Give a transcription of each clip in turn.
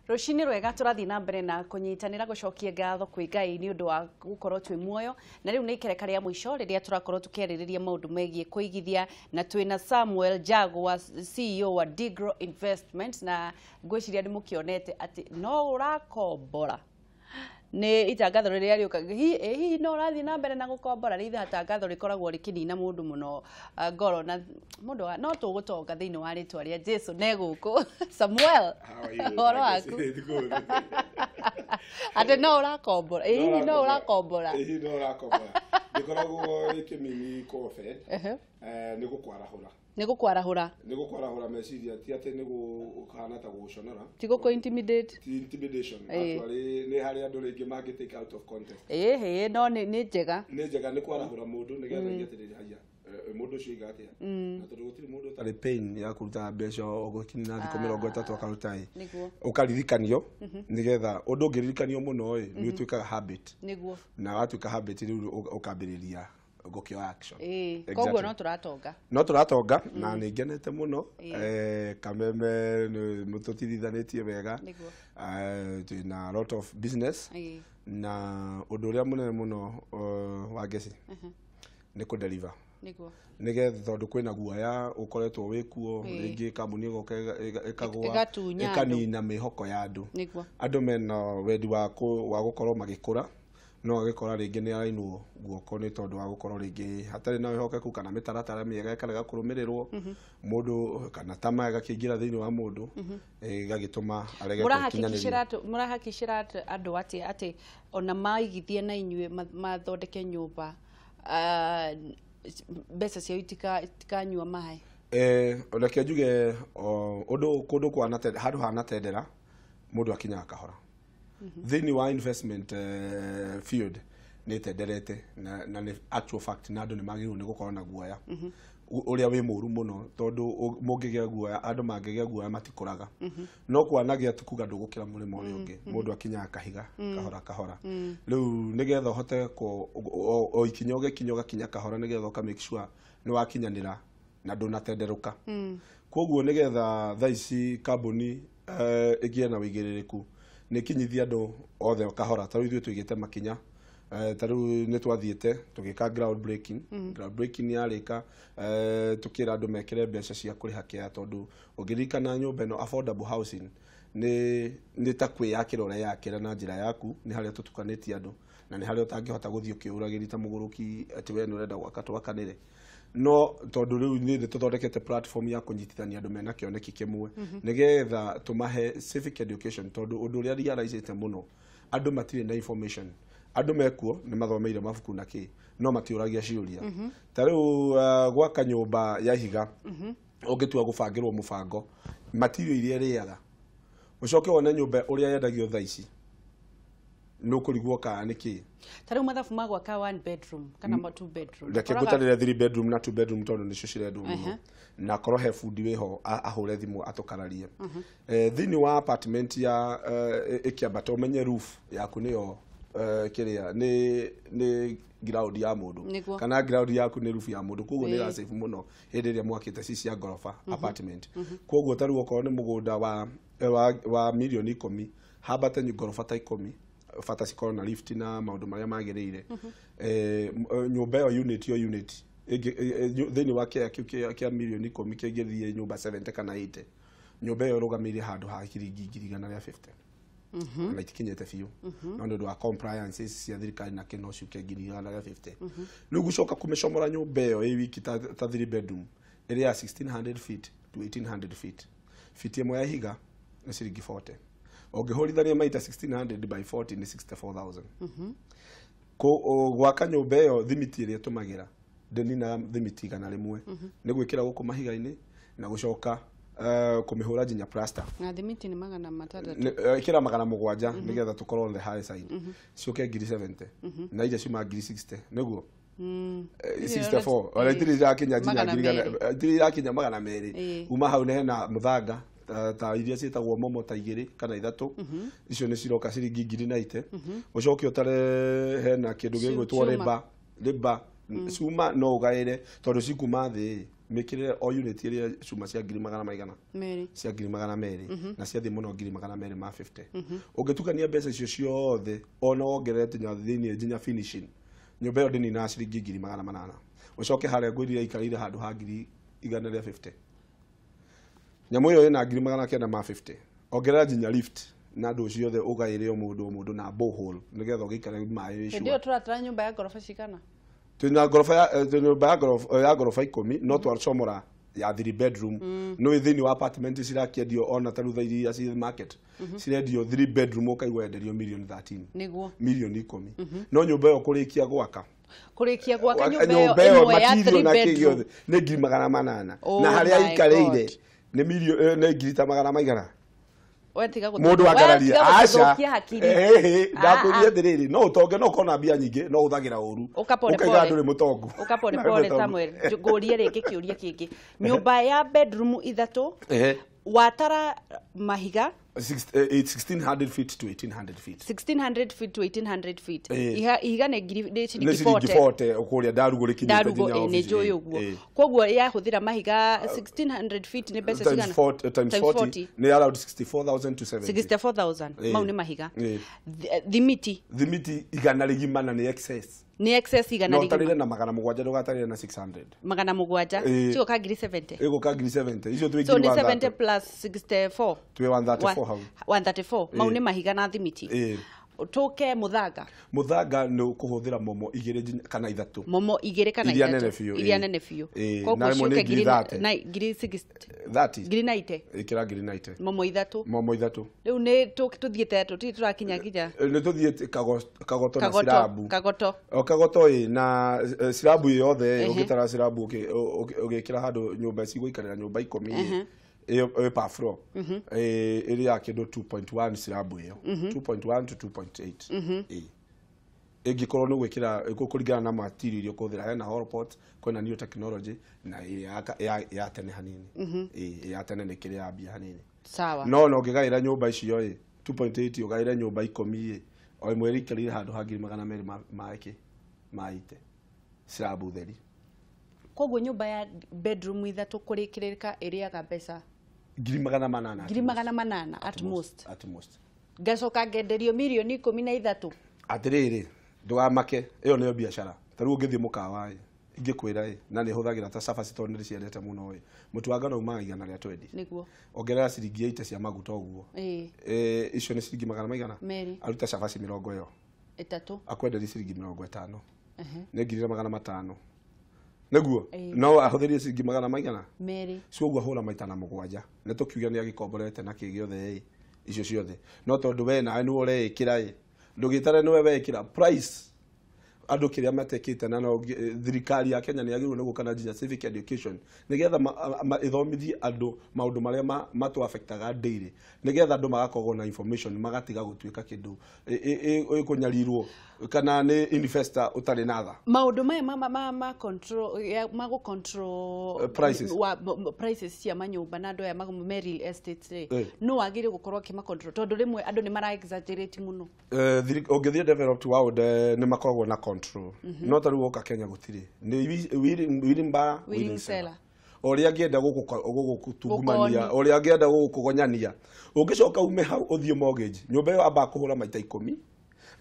Rucini rwega turathi na mbere na kunyitanira gucokia ngatho kwi Ngai ni undu wa gukorwo twi muoyo na riu ni ikereka ria mwisho riria turakorwo tukieririria maundu megie kuigithia na twina Samuel Jago wa CEO wa Ndung'u Investments na ngwiciria ni mukionete ati no urakombora ni itangatho riria rioka hihi no urathi na mbere na gukombora ritha itangatho rikoragwo rikinina mundu muno ngoro na mundu no tugutonga thiini wa ritwa ria Jesu ne guku Samuel oro aku ate no urakombora hihi no urakombora ndikoragwo ikimini kofed ni gukwarahura ni gukwarahura meciria ti ate ni gukana ta guconora ti guko intimidation actually ni hari andu ringi mangi take out of context no ni njega ni kwarahura mundu ni getha ngetiriri haya mundu cio igatia na tondu gutiri mundu tari pain ya kuruta mbeca ogokinina thiko 30 akarutai ukaririkanio ni getha undu ungiririkanio muno ni utuikaga habit niguo na watuika habit riu ukambiriria gukio action koguo no turatonga na ni ngenete muno kameme mututithithanĩtie wega na lot of business na undu uria munene muno wa ngeci ni ku deliver nigetha tondu kwina guoya ukoretwo wikuo ringi kambuni ikagwa ikanina mihoko ya andu mena wendi wa gukorwo magikura no agikora ringi ni arainwo guoko ni tondu wa gukorwo ringi hatari na wihokeku kana mitaratara miega kana gakurumirirwo mundu kana tama gakingira thiini wa mundu gagituma arege gukinyanira murahakishira andu ati ona maigithie na inyue mathondeke nyumba besa cia itikanyua mai reke njuge undu kundu kwana handu hana tendera mundu akinya akahora thiini wa investment field ni tenderete na ni actual fact na andu ni magirwo ni gukorwo na guoya uria wi muru muno tondu mungigia guoya andu mangigia guoya matikuraga no kwanagia tukuga ndugukira murimo uri ungi mundu akinya akahiga kahora riu nigetha hote o ikinyo gakinya kahora nigetha ka make sure ni wakinyanira na ndunatenderuka koguo nigetha thaici kambuni igie na wigiririku ni kinyithia andu othe kahora taru ithuĩ twigite makinya taru ni twathiete tugika ground breaking yarika tukira andu mekire mbeca cia kuriha kia tondu ungirikana nyumba no affordable housing ni ta kwiyakira ure yakira na njira yaku ni haria tutukanĩtie andu na ni haria utangihota guthii ukiuragiri ta muguruki ati we nurenda gwaka twakanire no tondu riu ni tuthondekete platform ya kunyitithania andu mena kioneki kimwe nigetha tumahe civic education tondu undu uria realizate muno andu matire na information andu mekuo ni mathomeire mabuku na ki no matiuragia ciuria ta riu gwaka nyumba ya higa ungitua gubangirwo mubango material iria riaga ucoke wone nyumba uria yendagio thaici no kurigwo ka niki tariu mathafu magwa ka 1 bedroom kana 2 bedroom reke gutarire 3 bedroom na 2 bedroom tondu nicio cirendu muno na korwo he fundi wiho ahure thimu atukararie thiini wa apartment ya ikiambata umenye roof yaku niyo kiria ni ground ya mundu kana ground yaku ni roof ya mundu koguo ni safe muno hindi ria mwakite cici ya gorofa apartment koguo taru okorwo ni mugunda wa milioni 10 habate ni gorofa ta 10 fata cikorwo na lift na maundu maria magirire nyumba yo unit thiini wa kia milioni 10 kingithie nyumba 70 kana 80 nyumba yo rugamire handu ha kiringi 150 na itikinyete fiu no ndu wa compliances cia thirikari na kino ciuke 150 riu gucoka kumicomora nyumba yo wiki ta 3 bedroom area 1600 feet to 1800 feet fiti imwe ya higa ni ciringi 40 ungihorithania maita 1600 by 40 ni 64000 ko gwaka nyumba yo thimiti iria tumagira ndeni na thimiti kana rimwe ni gwikira guku mahiga-ini na gucoka kumihura nginya plaster na thimiti ni magana matatu ikira magana mugwanja nigetha tukorwo on the high side cioke 70 na ije cima 60 niguo 64 ora itiri ya kinya magana meri uma hau ne na muthanga ta iria cietagwo momo ta igiri kana ithatu icio ni ciroka ciringi 2000 ucoke utare hena kindu gigwitwo riba cuma no ugaire tondu cikuma thi mikire o unit iria cuma cia 200 Meri. cia 200 na cia thi muno 250 ungitukania mbeca icio ciothe ona ongerete nya thini nginya finishing nyumba yo ndini na ciringi 800 ucoke haria ngwirira ikarire handu ha 150 nyamu yo ina 950 ongerera nginya lift na ndu ciothe ugaire o mundu na borehole nigetha ugikare mai icio ndio turatara nyumba ya gorofa cigana tuna gorofa ya gorofa 10 no twaracomora ya 3 bedroom no thini wa apartment cirakiendio ona tarutha iria ci market cirendio 3 bedroom ukaigwa enderio million 13 niguo million 10 no nyumba yo kurikia gwaka nyumba yo imwe ya 3 bedroom ni 800 na haria ikarire ni million ni 800 wetiga mundu agararia aca ndakuria ndiriri no utonge no kona mbia nyingi no uthagira uru ukaiga nduri mutongu ukapone pole Samuel ngurie ringi kiuria kingi nyumba ya bedroom ithatu watara mahiga 1600 feet to 1800 feet 1600 feet to 1800 feet ihiga ne ngiri 40 ukuria ndarugo rikinyite nginya office ni joy uguo koguo ya huthira mahiga 1600 feet ni pesa cigana times 40 ni around 64000 to 64000 mau ni mahiga thimiti igana rigimana ni excess ni excess igana rigimana no tarire na 700 ndugatarire na 600 700 cyo ka ngiri 70 ego ka ngiri 70 icio twi so ni 70 plus 64 twi 134 hau 134 mau ni mahiga na thimiti utuke muthanga no kuhuthira momo igire kana ithatu momo igire kana ithatu iria nene fiu koguo cioke ngiri 60 ngiri 90 ikira ngiri 90 momo ithatu riu ni tuthiete turakinya nginya ni tuthiete kagoto na sirabu kagoto na sirabu yothe ugitara sirabu ugikira handu nyumba cigwikarira nyumba 10 per floor area ya kido 2.1 sirabu iyo 2.1 to 2.8 egikorwo no gwikira kuringana na material irio kuthira na hotpot kwena new technology na ya tene hanini ya tene ni kire ya bia hanini sawa no ngigaira nyumba icio 2.8 ugaira nyumba 10 o imwe ikarire handu ha 200 maite sirabu theri koguo nyumba ya bedroom ithatu kurikirika area ga pesa 800 at most gacoka ngenderio milioni 13 atiriri ndugamake iyo niyo biashara taru ungithi mukawa ingikwira na ni huthagira ta safa citonere ciendete muno mutu wa ngano uma igana ria 20 niguo ongerera ciringi 8 cia maguta uguo icio ni ciringi 100 aruta safa 70 iyo itatu akwenderi ciringi 50 ni ngirira 500 neguo no ahuthirie ciringi 100 meri cioguo hura maita na mugwanja ne tukiuga ni agikomborete na kigiothe icio ciothe no tondu we na ni ureikira ndugitare ni we wekira price andu kiria matekite na no thirikari ya Kenya ni yagirwo niguo kana nginya civic education nigetha ithomithie andu maundu maria matu affectaga daily nigetha andu magakorwo na information magatiga gutuika kindu ikunyarirwo kana ni investor utari natha maundu maya ma control prices cia manyumba na andu aya real estate no agire gukorwo kima control tondu rimwe andu ni mara exaggerate muno ongithie developed world ni makoragwo na control no taru oka Kenya gutiri ni willing seller oria ngienda gugukutungumania oria ngienda gugukugonyania ungicoka ume hau uthie mortgage nyumba yo amba kuhura maita 10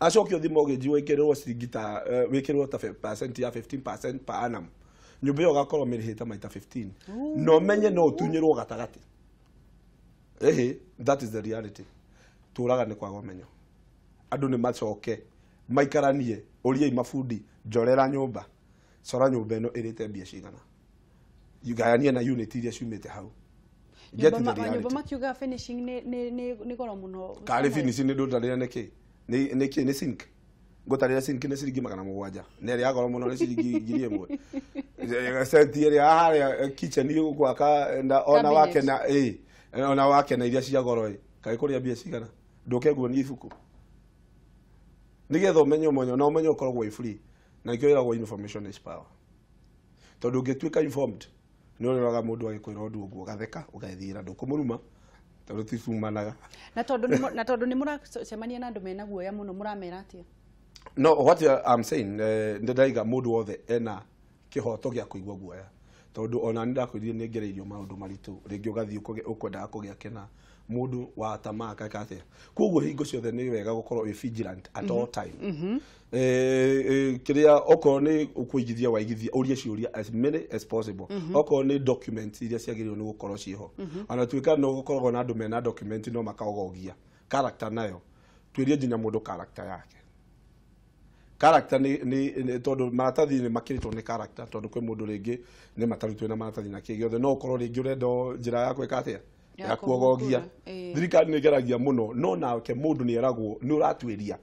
acoke uthie mortgage wikirwo ciringi ta wikirwo ta percent ya 15% per annum nyumba yo gakorwo mirihita maita 15 no menye no utunyirwo gatagati that is the reality turaga ni kwa gomenyo andu ni macoke maikaranie urie mafundi njorera nyumba cora nyumba ino irite mbia cigana yugayania na unit iria ciumite hau nyumba makiuga finishing ni goro muno kari finishing ni ndutarira niki ni sink ngutarira sink ni ciringi 700 neri agoro muno ni ciringi 1000 senti iri haria kitchen yo gwaka ona wake na iria cia goro kai kuria mbia cigana ndukeguo ni ibuku nigetha umenye monyo na umenye ukoragwo i free na ikio iragwo information is power tondu ngetuika informed ni uriraga mundu agikwira undu uguo gatheka ugaithira ndukumuruma tondu tisumanaga na tondu ni muracemania na andu mena guoya muno muramera atia no what I'm saying ndaiga mundu wothe ena kihoto gia kuigwa guoya tondu ona ndakwirire ni ngereirio maundu maritu ringi ugathii ukwendaga kugia kena mundu wa tamaka kate koguo hingo ciothe ni wega gukorwo wi vigilant at all time kiria okorwo ni ukuigithia waigithia urie ciuria as many as possible okorwo ni documents iria ciagiririo ni gukorwo ciho ona twika no gukorwo na andu mena document no makaogogia character nayo twirie nginya mundu character yake character ni tondu maratathi ni makiritwo ni character tondu kwi mundu ringi ni matarutwe na maratathi na kigiothe no ukorwo ringi urendo njira ya kwika atia ya kuogogia thirikari ni geragia muno no nake mundu ni eragwo ni uratwiria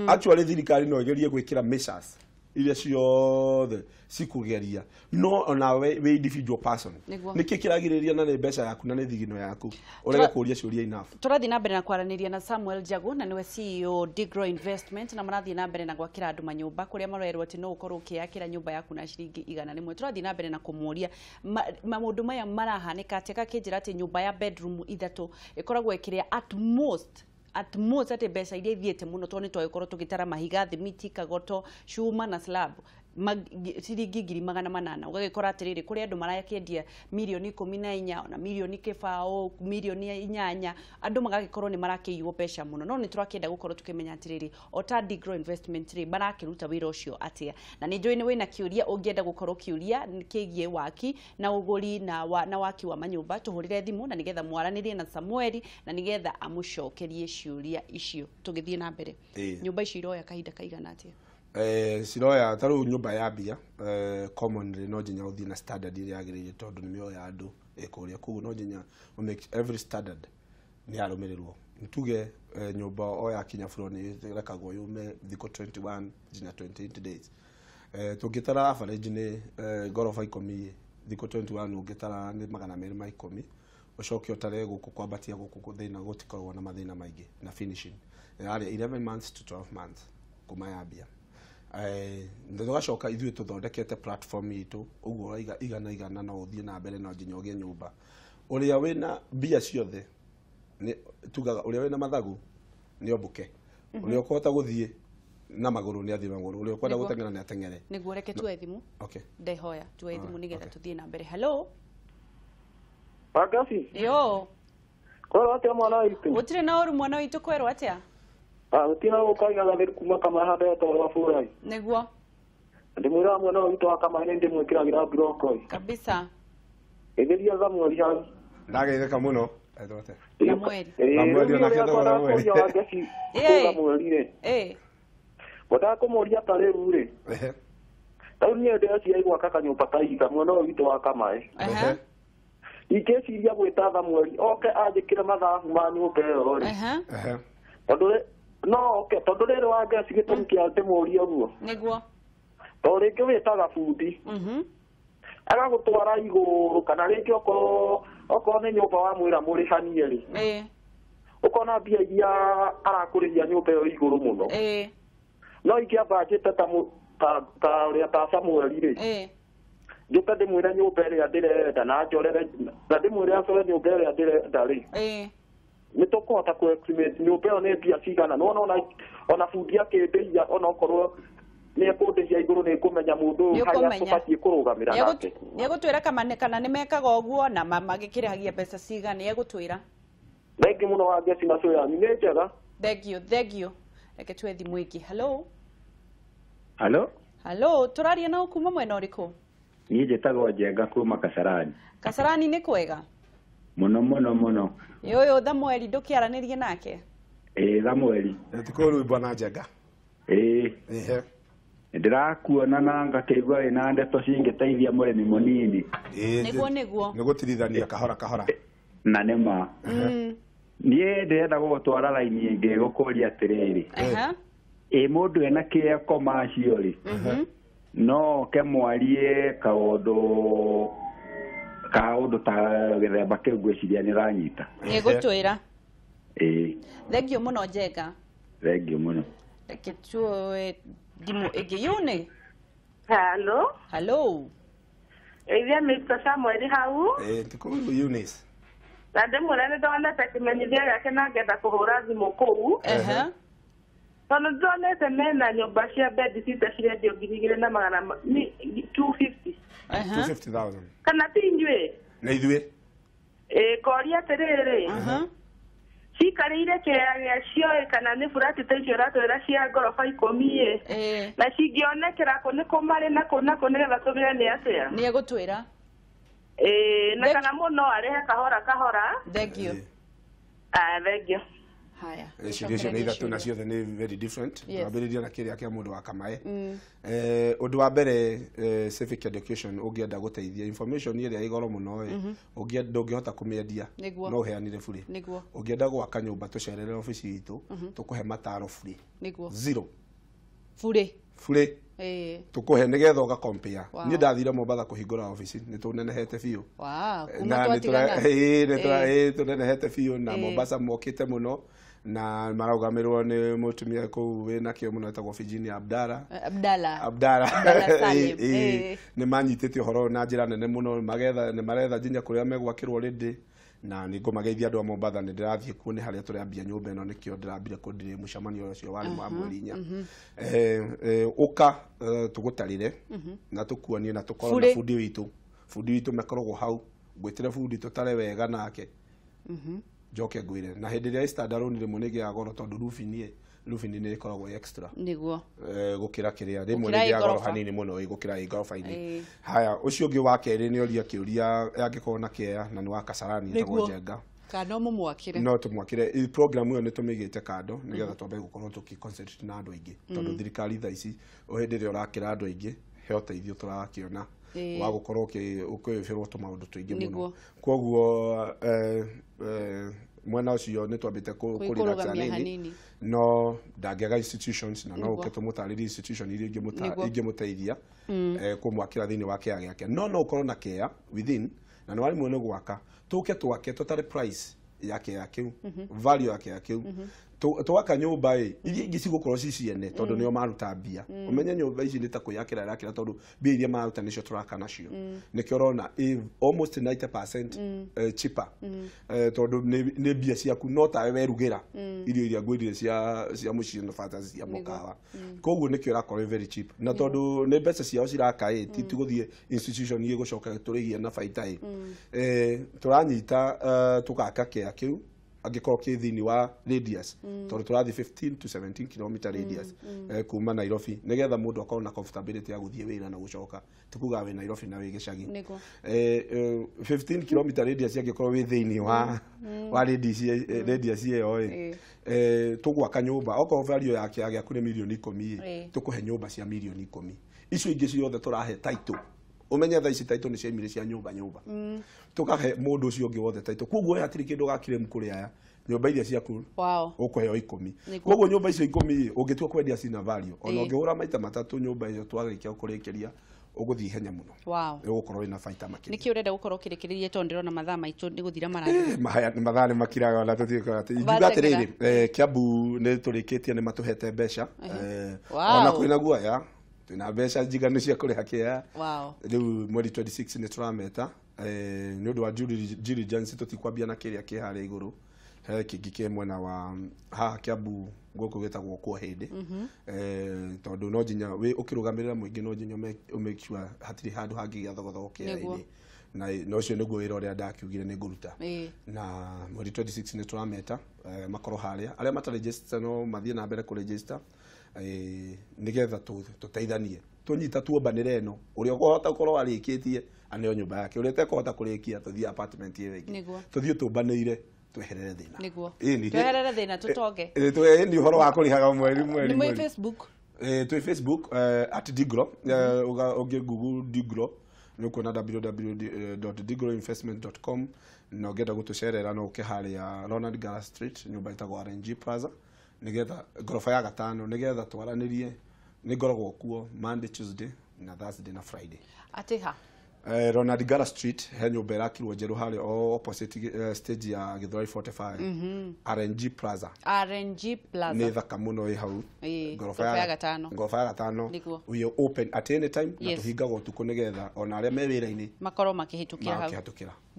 actually thirikari no igerie gwikira measures iria ciothe cikugeria no ona we individual person niki kiragiriria na ni mbeca yaku na ni thigino yaku urege kuria ciuria enough turathi na mbere na kwaraniria na Samuel Jagu na niwe CEO Ndung'u Investment na marathi na mbere na gwakira andu manyumba kuria marwerwo ati no ukorwo ukiakira nyumba yaku na ciringi 100 turathi na mbere na kumuria maundu maya marahanika ateka kinjira ati nyumba ya bedroom ithatu ikoragwo ikiria at most ati mbeca iria ithiete muno to ni twagikorwo tugitara mahiga thimiti kagoto cuma na slab ciringi 800 ugagikora atiriri kuri andu marakiendia milioni 14 ona milioni kibao milioni 8 andu magagikorwo ni marakiiywo mbeca muno no ni turakienda gukorwo tukimenya atiriri ota Ndung'u Investment ri barakiruta wira ucio atia na ni njui ni wina kiuria ungienda gukorwo kiuria kigie waki na uguri na waki wa manyumba tuhurire thimu na nigetha mwaranirie na Samuel na nigetha amucokerie ciuria icio tugithie na mbere nyumba icio iroya kahinda kaigana atia siroya taru nyumba ya bia commonly no nginya uthii na standard iria yagiriire tondu ni mioya andu ikuria kugu no nginya make every standard ni arumirirwo ntuge nyumba oya kinya fulani rekagwo yume thiko 21 nginya 28 days tungitara average ni gorofa 10 thiko 21 ungitara ni 210 ucoke utare guku kwambatia guku thina gutikorwo na mathina maingi na finishing yari 11 months to 12 months kuma ya bia ndogacoka ithuĩ tuthondekete platform itu uguo igana no uthie na mbere no nginya ugie nyumba uria wina bia ciothe ni tugaga uria wina mathagu ni ombuke uria ukota guthie na maguru ni athie maguru uria ukwenda guteng'era ni ateng'ere niguo reke tuwe thimu okay ndehoya tuwe thimu nigetha tuthie na mbere hello Pagasi yo kwa atia mwana witu utire na uru mwana witu kwerwo atia utina ukaiga gatheru kuma kama hada to wa furai niguo ndimwira mwana witu akama ndi mwikiragira broko kabisa egeria Samuel hali ndageitheka muno ethote Samuel ona kiatho Samuel wada kumuria tariru ri tau ni ndio ciaigwa kaka nyumba kaiga mwana witu wa kamae ikeciria gwita Samuel oke ajikire mathabu ma nyumba iyo ri no okay tondu rero wanga cigitumi kia temuria guo niguo to ringi witaga fundi agagutwara iguru kana ringi oko ni nyumba wa mwira murihanie ri ukona bia iria arakuriria nyumba iyo iguru muno no ikiamba njite ta uria ta Samuel ri njite ndimwira nyumba iria ndirenda na njorere na ndimwira acore nyumba iria ndirenda ri nitukuhota ku estimate nyumba iyo ni bia cigana no ona fundi yake ndeia ona okorwo ni ekundehia iguru ni kumenya mundu haya tubatie kurugamira nake ni egutwira kana ni mekaga uguo na magikiragia mbeca cigana ni egutwira thengi muno wa ngeci macio yanyu ni njega thank you reke twe thimu ingi hello turaria na ukuma mwena uriku ni njitagwo Njenga kuma Kasarani ni kwega muno yoyo Samuel ndukiaranirie nake Samuel tikuru bwana Njenga ndirakuona na ngakeigua wina ndeto cingiteithia murimi munini niguo nigutirithania kahora na nema nie ndirenda gutwara raini ingi gukuria atiriri mundu ena kia komacio ri no ke mwarie kaundu ta githemba kiu gwiciria ni ranyita egutwira thank you muno Njenga thank you muno reke tuwe dimu egeyone hello Eithia Mr. Samuel hau tikuru Eunice Tande murane ndona tekimenyithia yake na ngetha kuhura thimu kuu tondu ndonete mena nyumba cia bed sita cirendio 2,250 250,000 kana ti inyuĩ na ithuĩ koria atĩrĩrĩ cikarĩire kĩaya gĩacio kana nĩ burati ta icio ũratwĩra cia ngoroba 10 na cingĩonekera kũ nĩ kũ marĩ na kũ nĩgetha tũmĩre nĩ atĩa nĩ egũtwĩra na kana mũno arĩhe kahora thank you thank you haya cirio nĩ ithatũ na ciothe nĩ very different twambĩrĩria na kĩrĩa kĩa mũndũ wa Kamae ũndũ wa mbere civic education ũngĩenda gũteithia information ĩrĩa igoro mũno ndũngĩhota kũmĩendia no ũheanire bure ũngĩenda gwaka nyũmba tũcerere ofici itũ tũkũhe mataro bure zero bure tukuhe nigetha uga compare ni ndathire Mombasa kuhingura office ni tunenehete biu na ni tunenehete biu na Mombasa mokite muno na maraugamirwo ni mutumia ku wina kio muno etagwo Virginia Abdalla ni manyitite horo na njira nene muno maretha nginya kuria megwakirwo rindi na ningo mageithia andu a Mombasa ni ndirathie kuo ni haria turambia nyumba ino nikio ndirambire kundire mucamanio ucio wari wa mwerinya uka tugutarire na tukuonie na tukorwo na fundi witu mekoragwo hau gwitire fundi tutare wega nake njoke ngwire na hindi ria standalone rimwe ni gia goro tondu roofing ni ikoragwo extra niguo gukira kiria rimwe ni gia goro hanini muno gukira igorofa-ini haya ucio ungi wa keri ni oria kiuria yangikorwo na kieya na ni wa Kasarani etagwo Njenga kando mumwakire no tumwakire program iyo ni tumigite kando nigetha twambe gukorwo tukiconcentrate na andu aingi tondu thirikari tha ici uhindi ria urakira andu aingi he uteithio turakiona wa gukorwo ukifirwo tumaundu tuingi muno koguo mwena ucio ni twambite kurira hanini no ndangega institutions na no uketumutariria institution iria ingi muteithia kumwakira thini wa kea giake no ukorwo na kea within na no wali mwene gwaka tuke twake tutare price yake yake value yake yake twaka nyumba iria ingi cigukorwo ciciene tondu nio maruta mbia umenye nyumba ici ni ta kuyakira yakira tondu mbia iria maruta nicio turaka nacio nikio urona almost 90% cheaper tondu ni mbia ciaku no tawe werugira irio iria ngwendire cia mucii na fantasy cia mukawa koguo nikio irakorwo very cheap na tondu ni mbeca ciao ciraka tiguthie institution iria gucoka turigia na baita turanyita tukaka kia kiu angikorwo ki thini wa radius tondu turathi 15 to 17 km radius kuma Nairobi nigetha mundu akorwo na comfortability ya guthie wira na gucoka tukuga we Nairobi na we gicagi 15 km radius angikorwo wi thini wa radius iyo tugwaka nyumba okorwo value yake yagiaku ni milioni 10 tukuhe nyumba cia milioni 10 icio ingi ciothe turahe title umenye tha ici title ni ciaimire cia nyumba tukahe mundu ucio ungi wothe title koguo hatiri kindu gakire mkuri aya nyumba iria ciaku ukuheo 10 koguo nyumba icio 10 ungitua kwendia cina value ona ungihura maita matatu nyumba icio twarikia kurikiria uguthii henya muno ugukorwo ina baita makiri niki urenda gukorwo kirikiririe tondu ndirona mathaa maitu ni guthira marathira mathaa ni makiraga ona tutiko ati ijuga atiriri Kiambu ni turikitie ni matuhete mbeca ona kwina guaya twina mbeca njiganu cia kuriha kia riu mweri 26 ni turameta ni undu wa diligence tutikwambia na kiria kihare iguru kingi ke mwena wa ha Kiambu guku gitagwo kwa hindi tondu no nginya we ukirugamirira muingi no nginya make sure hatiri handu hangi gia thogothogo kia-ini na no cio niguo wira uria ndakiugire ni nguruta na mweri 26 ni turameta makoro haria aria mataregister no mathie na mbere ku register nigetha tuteithanie tunyita tuombanire no uria ukohota ukorwo arikitie aneo nyumba yake uria tekohota kurikia tuthie apartment iyo ingi tuthie tumbanire tweherere thina niguo tweherere thina tutoke ni uhoro wa kurihaga mweri ni Facebook twi Facebook @digro uge Google digro ni kuona www.digroinvestment.com no geta gutucerera no ukiharia Ronald Gala Street nyumba itagwo RNG Plaza nigetha gorofa ya gatano nigetha twaranirie ni ngoragwo kuo Monday, Tuesday na Thursday na Friday atiha Ronald Gala Street he nyumba irakirwo njeru hari opposite stage ya Githurai 45 RNG Plaza ni thaka muno hau gorofa ya gatano we open at any time na tuhingaga utuku nigetha ona aria me wira-ini makorwo makihitukira hau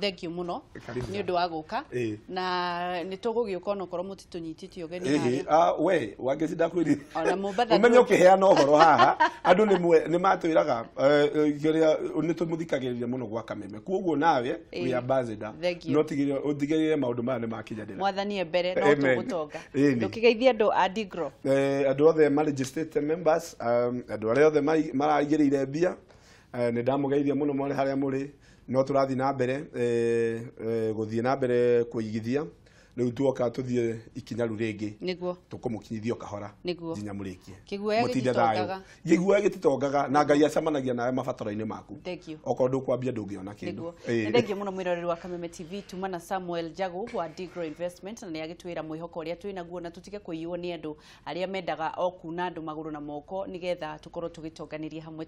thank you muno ni undu wa guka na ni tugugioka no korwo mutitunyitite ugeni haria we wangecinda kwiri ona mumbatha umenye ukiheana uhoro haha andu ni matwiraga kiria ni tumuthikagiriria muno gwa kameme kuoguo nawe we ambassador no tigirire maundu maya ni makinyanira mwathani mbere no tugutonga ndukigeithia andu a Digro andu othe ma registered members andu aria othe maragirire mbia ni ndamugeithia muno mwale haria muri no turathi na mbere guthie na mbere kuigithia riu tuoka tuthie ikinya ru ringi niguo tukumukinyithio kahora nginya murikie kiguoya gititongaga giguoya gititongaga na ngai acamanagia nawe mabataro-ini maku okorwo ndukwambia ndungiona kindu thengi muno mwiroreri wa Kameme TV tuma na Samuel Jagu wa Digro Investment na niagitwira mwihoko uria twina guo na tutige kuiywo ni andu aria mendaga okuna andu maguru na moko nigetha tukorwo tugitonganiria hamwe